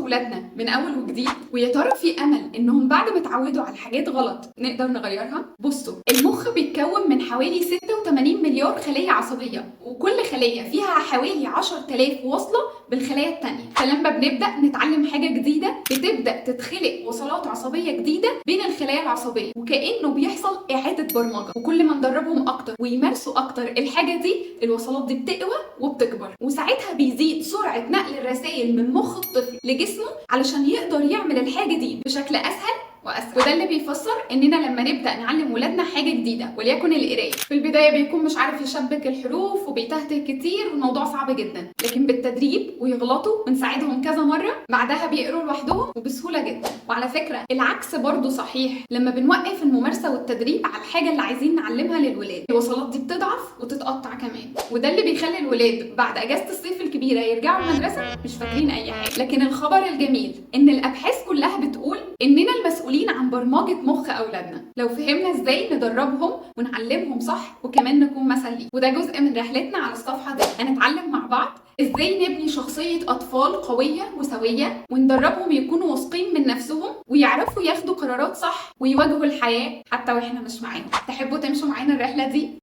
ولادنا من اول وجديد؟ ويا ترى في امل انهم بعد ما اتعودوا على حاجات غلط نقدر نغيرها؟ بصوا، المخ بيتكون من حوالي 86 مليار خليه عصبيه، وكل خليه فيها حوالي 10,000 وصله بالخلايا التانية. فلما بنبدا نتعلم حاجه جديده بتبدا تتخلق وصلات عصبيه جديده بين الخلايا العصبيه، وكانه بيحصل اعاده برمجه. وكل ما ندربهم اكتر ويمارسوا اكتر الحاجه دي، الوصلات دي بتقوى وبتكبر، وساعتها بيزيد سرعه نقل الرسائل من مخ الطفل لجسمه علشان يقدر يعمل الحاجه دي بشكل اسهل واسهل. وده اللي بيفسر اننا لما نبدا نعلم ولادنا حاجه جديده وليكن القرايه، في البدايه بيكون مش عارف يشبك الحروف وبيتهته كتير والموضوع صعب جدا، لكن بالتدريب ويغلطوا ونساعدهم كذا مره بعدها بيقروا لوحدهم وبسهوله جدا. وعلى فكره العكس برضو صحيح، لما بنوقف الممارسه والتدريب على الحاجه اللي عايزين نعلمها للولاد الوصلات دي بتضعف وتتقطع كمان، وده اللي بيخلي الولاد بعد اجازه الصيف الكبيره يرجعوا المدرسه مش فاكرين اي حاجه. لكن الخبر الجميل ان الابحاث كلها بتقول اننا المسؤولين عن برمجه مخ اولادنا لو فهمنا ازاي ندربهم ونعلمهم صح، وكمان نكون مثل ليه. وده جزء من رحلتنا على الصفحه دي، هنتعلم مع بعض ازاي نبني شخصيه اطفال قويه وسويه، وندربهم يكونوا واثقين من نفسهم ويعرفوا ياخدوا قرارات صح ويواجهوا الحياه حتى واحنا مش معاهم. تحبوا تمشوا معانا الرحله دي؟